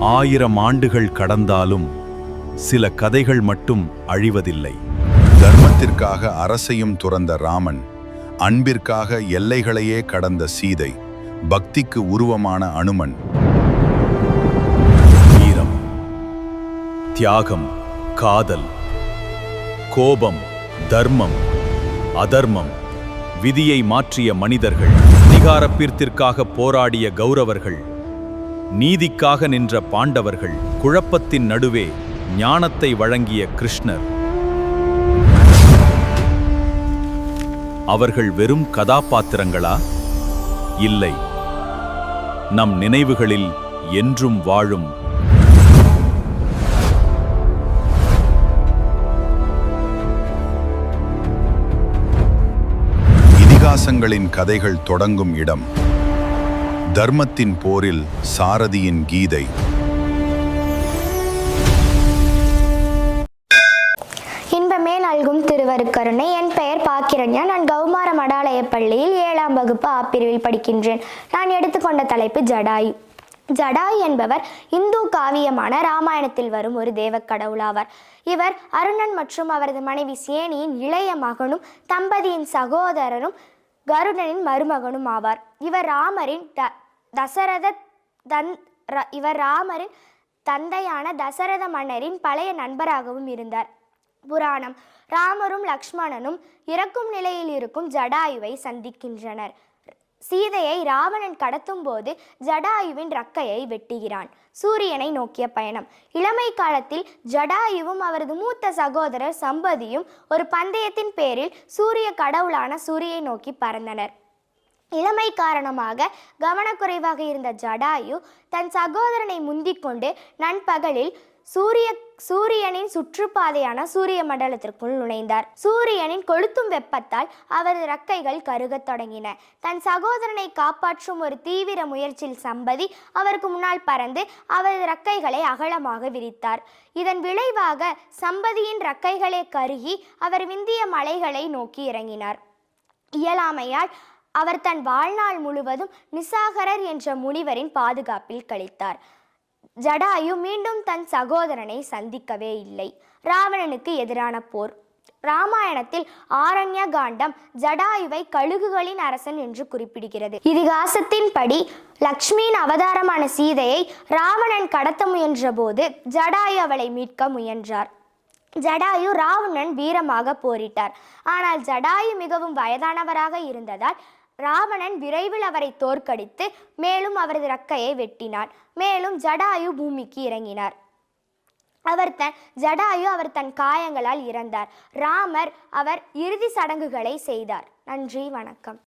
1000 ஆண்டுகள் கடந்தாலும் சில கதைகள் மட்டும் அழிவதில்லை. தர்மத்திற்காக அரசையும் துறந்த ராமன், அன்பிற்காக எல்லைகளையே கடந்த சீதை, பக்திக்கு உருவமான அனுமன். வீரம், தியாகம், காதல், கோபம், தர்மம், அதர்மம், விதியை மாற்றிய மனிதர்கள், அதிகாரப்பீர்த்திற்காக போராடிய கௌரவர்கள், நீதிக்காக நின்ற பாண்டவர்கள், குழப்பத்தின் நடுவே ஞானத்தை வழங்கிய கிருஷ்ணர். அவர்கள் வெறும் கதாபாத்திரங்களா? இல்லை, நம் நினைவுகளில் என்றும் வாழும் இதிகாசங்களின் கதைகள் தொடங்கும் இடம். தர்மத்தின் போரில் சாரதியின் கீதை. இன்பமே நல்கும் திருவருட்கருணை. என் பெயர் பாக்கிரண்யா. நான் கௌமார மடாலய பள்ளியில் 7ஆம் வகுப்பு ஆ பிரிவில் படிக்கின்றேன். நான் எடுத்துக்கொண்ட தலைப்பு ஜடாயு. ஜடாயு என்பவர் இந்து காவியமான ராமாயணத்தில் வரும் ஒரு தேவக்கடவுளாவார். இவர் அருணன் மற்றும் அவரது மனைவி சேனியின் இளைய மகனும் தம்பதியின் சகோதரரும் கருடனின் மருமகனும் ஆவார். இவர் ராமரின் தந்தையான தசரத மன்னரின் பழைய நண்பராகவும் இருந்தார். புராணம். ராமரும் லக்ஷ்மணனும் இறக்கும் நிலையில் இருக்கும் ஜடாயுவை சந்திக்கின்றனர். சீதையை ராவணன் கடத்தும் போது ஜடாயுவின் ரக்கையை வெட்டுகிறான். சூரியனை நோக்கிய பயணம். இளமை காலத்தில் ஜடாயுவும் அவரது மூத்த சகோதரர் சம்பதியும் ஒரு பந்தயத்தின் பேரில் சூரிய கடவுளான சூரியை நோக்கி பறந்தனர். இளமை காரணமாக கவனக்குறைவாக இருந்த ஜடாயு தன் சகோதரனை முந்திக்கொண்டு நண்பகலில் சூரியனின் சுற்றுப்பாதையான சூரிய மண்டலத்திற்குள் நுழைந்தார். சூரியனின் கொளுத்தும் வெப்பத்தால் அவரது இறக்கைகள் கருகத் தொடங்கின. தன் சகோதரனை காப்பாற்றும் ஒரு தீவிர முயற்சியில் சம்பதி அவருக்கு முன்னால் பறந்து அவரது இறக்கைகளை அகலமாக விரித்தார். இதன் விளைவாக சம்பதியின் இறக்கைகளே கருகி அவர் விந்திய மலைகளை நோக்கி இறங்கினார். இயலாமையால் அவர் தன் வாழ்நாள் முழுவதும் நிசாகரர் என்ற முனிவரின் பாதுகாப்பில் கழித்தார். ஜடாயு மீண்டும் தன் சகோதரனை சந்திக்கவே இல்லை. ராவணனுக்கு எதிரான போர். ராமாயணத்தில் ஆரண்ய காண்டம் ஜடாயுவை கழுகுகளின் அரசன் என்று குறிப்பிடுகிறது. இதிகாசத்தின்படி லக்ஷ்மியின் அவதாரமான சீதையை ராவணன் கடத்த முயன்ற போது ஜடாயு அவளை மீட்க முயன்றார். ஜடாயு ராவணன் வீரமாக போரிட்டார். ஆனால் ஜடாயு மிகவும் வயதானவராக இருந்ததால் ராவணன் விரைவில் அவரை தோற்கடித்து மேலும் அவரது இறக்கையை வெட்டினார். மேலும் ஜடாயு பூமிக்கு இறங்கினார். ஜடாயு அவர் தன் காயங்களால் இறந்தார். ராமர் அவர் இறுதி சடங்குகளை செய்தார். நன்றி, வணக்கம்.